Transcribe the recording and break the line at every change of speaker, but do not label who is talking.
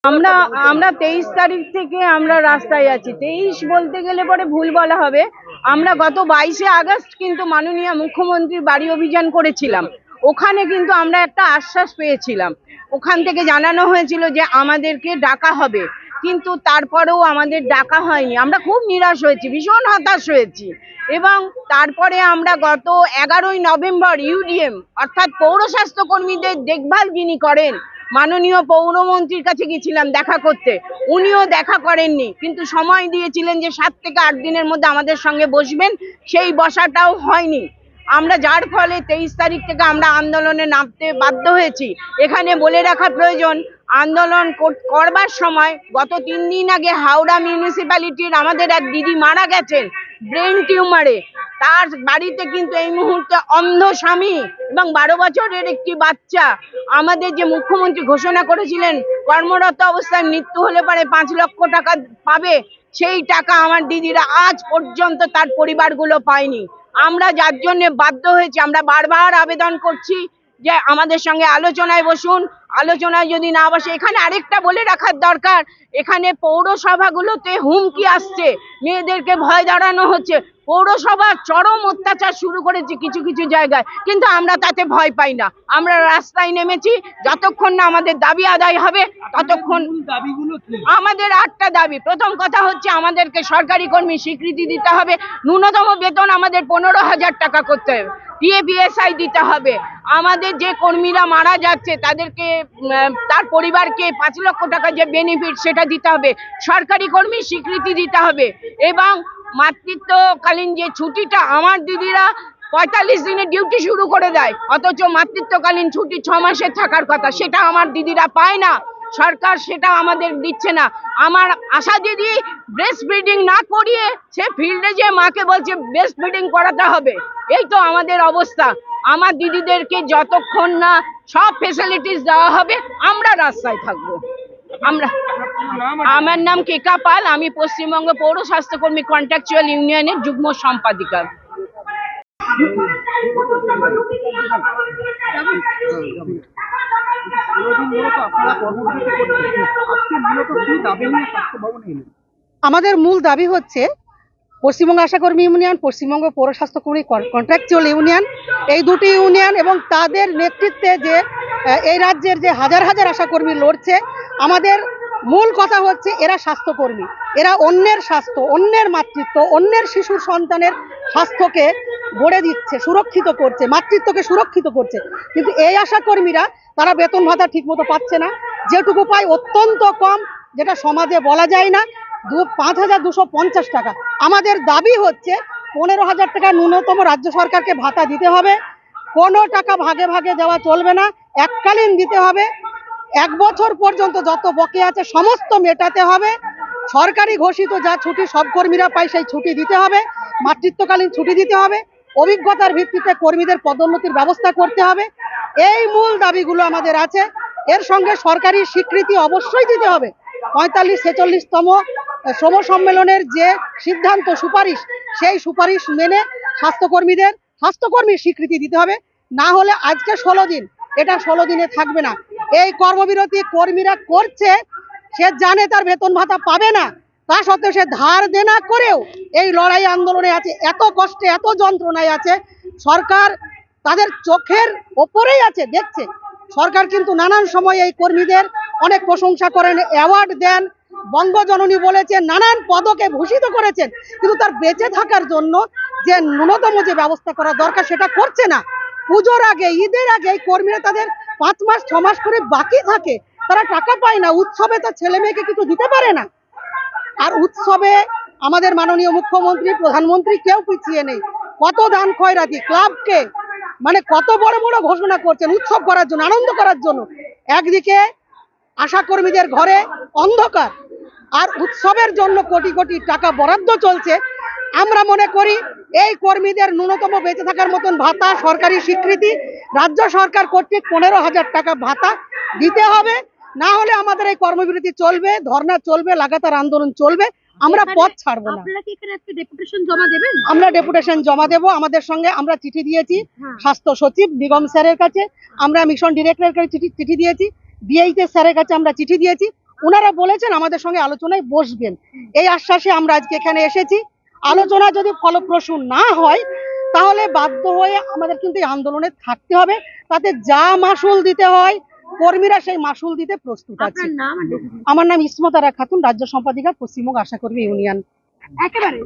আমরা আমরা 23 তারিখ থেকে আমরা রাস্তায় আছি। 23 বলতে গেলে পরে ভুল বলা হবে। আমরা গত 22শে আগস্ট কিন্তু মাননীয় মুখ্যমন্ত্রীর বাড়ি অভিযান করেছিলাম। ওখানে কিন্তু আমরা একটা আশ্বাস পেয়েছিলাম। ওখান থেকে জানানো হয়েছিল যে আমাদেরকে ডাকা হবে, কিন্তু তারপরেও আমাদের ডাকা হয়নি। আমরা খুব নিরাশ হয়েছি, ভীষণ হতাশ হয়েছি। এবং তারপরে আমরা গত 11ই নভেম্বর ইউডিএম অর্থাৎ পৌর স্বাস্থ্য কর্মীদের দেখভাল যিনি করেন মাননীয় পৌরমন্ত্রীর কাছে গেছিলাম দেখা করতে। উনিও দেখা করেননি, কিন্তু সময় দিয়েছিলেন যে 7 থেকে 8 দিনের মধ্যে আমাদের সঙ্গে বসবেন। সেই বসাটাও হয়নি। আমরা যার ফলে 23 তারিখ থেকে আমরা আন্দোলনে নামতে বাধ্য হয়েছি। এখানে বলে রাখা প্রয়োজন, আন্দোলন করবার সময় গত 3 দিন আগে হাওড়া মিউনিসিপ্যালিটির আমাদের এক দিদি মারা গেছেন ব্রেন টিউমারে। তার বাড়িতে কিন্তু এই মুহূর্তে অন্ধ স্বামী এবং 12 বছরের একটি বাচ্চা। আমাদের যে মুখ্যমন্ত্রী ঘোষণা করেছিলেন কর্মরত অবস্থায় মৃত্যু হলে পরে 5 লক্ষ টাকা পাবে, সেই টাকা আমার দিদিরা আজ পর্যন্ত তার পরিবারগুলো পায়নি। আমরা যার জন্য বাধ্য হয়েছি, আমরা বারবার আবেদন করছি যে আমাদের সঙ্গে আলোচনায় বসুন। আলোচনায় যদি না বসে, এখানে আরেকটা বলে রাখার দরকার, এখানে পৌরসভাগুলোতে হুমকি আসছে, মেয়েদেরকে ভয় দাঁড়ানো হচ্ছে। পৌরসভা চরম অত্যাচার শুরু করেছে কিছু কিছু জায়গায়, কিন্তু আমরা তাতে ভয় পাই না। আমরা রাস্তায় নেমেছি, যতক্ষণ না আমাদের দাবি আদায় হবে ততক্ষণ। আমাদের 8টা দাবি। প্রথম কথা হচ্ছে আমাদেরকে সরকারি কর্মী স্বীকৃতি দিতে হবে। ন্যূনতম বেতন আমাদের 15,000 টাকা করতে হবে। পিএফিএসআই দিতে হবে। আমাদের যে কর্মীরা মারা যাচ্ছে তাদেরকে তার পরিবারকে 5 লক্ষ টাকা যে বেনিফিট সেটা দিতে হবে। সরকারি কর্মী স্বীকৃতি দিতে হবে। এবং মাতৃত্বকালীন যে ছুটিটা আমার দিদিরা 45 দিনের ডিউটি শুরু করে দেয়, অথচ মাতৃত্বকালীন ছুটি 6 মাসের থাকার কথা, সেটা আমার দিদিরা পায় না। সরকার সেটা আমাদের দিচ্ছে না। আমার আশা দিদি ব্রেস্ট ফিডিং না করিয়ে সে ফিল্ডে যে মাকে বলছে ব্রেস্ট ফিডিং করাতে হবে। এই তো আমাদের অবস্থা। আমার দিদিদেরকে যতক্ষণ না সব ফেসিলিটিস দেওয়া হবে আমরা রাস্তায় থাকবো। আমার নাম কেকা পাল, আমি পশ্চিমবঙ্গ পৌর স্বাস্থ্যকর্মী কন্ট্রাকচুয়াল ইউনিয়নের যুগ্ম সম্পাদিকা।
আমাদের মূল দাবি হচ্ছে পশ্চিমবঙ্গ আশাকর্মী ইউনিয়ন, পশ্চিমবঙ্গ পৌর স্বাস্থ্যকর্মী কন্ট্রাকচুয়াল ইউনিয়ন, এই দুটি ইউনিয়ন এবং তাদের নেতৃত্বে যে এই রাজ্যের যে হাজার হাজার আশাকর্মী লড়ছে, আমাদের মূল কথা হচ্ছে এরা স্বাস্থ্যকর্মী। এরা অন্যের স্বাস্থ্য, অন্যের মাতৃত্ব, অন্যের শিশুর সন্তানের স্বাস্থ্যকে গড়ে দিচ্ছে, সুরক্ষিত করছে, মাতৃত্বকে সুরক্ষিত করছে। কিন্তু এই আশাকর্মীরা তারা বেতন ভাতা ঠিকমতো পাচ্ছে না। যেটুকু পায় অত্যন্ত কম, যেটা সমাজে বলা যায় না। 5,250 টাকা। আমাদের দাবি হচ্ছে 15,000 টাকা ন্যূনতম রাজ্য সরকারকে ভাতা দিতে হবে। কোনো টাকা ভাগে ভাগে দেওয়া চলবে না, এককালীন দিতে হবে। 1 বছর পর্যন্ত যত বকেয়া আছে সমস্ত মেটাতে হবে। সরকারি ঘোষিত যা ছুটি সব কর্মীরা পায় সেই ছুটি দিতে হবে। মাতৃত্বকালীন ছুটি দিতে হবে। অভিজ্ঞতার ভিত্তিতে কর্মীদের পদোন্নতির ব্যবস্থা করতে হবে। এই মূল দাবিগুলো আমাদের আছে। এর সঙ্গে সরকারি স্বীকৃতি অবশ্যই দিতে হবে। 45-46তম শ্রম সম্মেলনের যে সিদ্ধান্ত সুপারিশ, সেই সুপারিশ মেনে স্বাস্থ্যকর্মীর স্বীকৃতি দিতে হবে। না হলে আজকে 16 দিন, এটা 16 দিনে থাকবে না। এই কর্মবিরতি কর্মীরা করছে, সে জানে তার বেতন ভাতা পাবে না, তা সত্ত্বেও সে ধার দেনা করেও এই লড়াই আন্দোলনে আছে, এত কষ্টে এত যন্ত্রণায় আছে। সরকার তাদের চোখের ওপরেই আছে, দেখছে। সরকার কিন্তু নানান সময় এই কর্মীদের অনেক প্রশংসা করেন, অ্যাওয়ার্ড দেন, বঙ্গজননী বলেছেন, নানান পদকে ভূষিত করেছেন, কিন্তু তার বেঁচে থাকার জন্য যে ন্যূনতম যে ব্যবস্থা করা দরকার সেটা করছে না। পুজোর আগে, ঈদের আগে এই কর্মীরা তাদের 5 মাস 6 মাস করে বাকি থাকে, তারা টাকা পায় না। উৎসবে তার ছেলে মেয়েকে কিছু দিতে পারে না। আর উৎসবে আমাদের মাননীয় মুখ্যমন্ত্রী, প্রধানমন্ত্রী কেউ পিছিয়ে নেই। কত দান খয়রাতি ক্লাবকে, মানে কত বড় বড় ঘোষণা করছেন উৎসব করার জন্য, আনন্দ করার জন্য। একদিকে আশাকর্মীদের ঘরে অন্ধকার, আর উৎসবের জন্য কোটি কোটি টাকা বরাদ্দ চলছে। আমরা মনে করি এই কর্মীদের ন্যূনতম বেঁচে থাকার মতন ভাতা, সরকারি স্বীকৃতি রাজ্য সরকার কর্তৃক 15,000 টাকা ভাতা দিতে হবে। না হলে আমাদের এই কর্মবিরতি চলবে, ধর্ণা চলবে, লাগাতার আন্দোলন চলবে। আমরা পথ ছাড়বো না।
আপনারা কি এখানে আজকে ডেপুটেশন জমা দেবেন?
আমরা ডেপুটেশন জমা দেব। আমাদের সঙ্গে আমরা চিঠি দিয়েছি স্বাস্থ্য সচিব নিগম স্যারের কাছে, আমরা মিশন ডিরেক্টরের কাছে চিঠি দিয়েছি, ডিআইতে স্যারের কাছে আমরা চিঠি দিয়েছি। ওনারা বলেছেন আমাদের সঙ্গে আলোচনায় বসবেন। এই আশ্বাসে আমরা আজকে এখানে এসেছি। আলোচনা যদি ফলপ্রসূ না হয় তাহলে বাধ্য হয়ে আমাদের কিন্তু এই আন্দোলনে থাকতে হবে। তাতে যা মাসুল দিতে হয় কর্মীরা সেই মাসুল দিতে প্রস্তুত আছে।
আপনার নাম?
আমার নাম ইসমত আরা খাতুন, রাজ্য সম্পাদিকা পশ্চিমবঙ্গ আশাকর্মী ইউনিয়ন।
একেবারে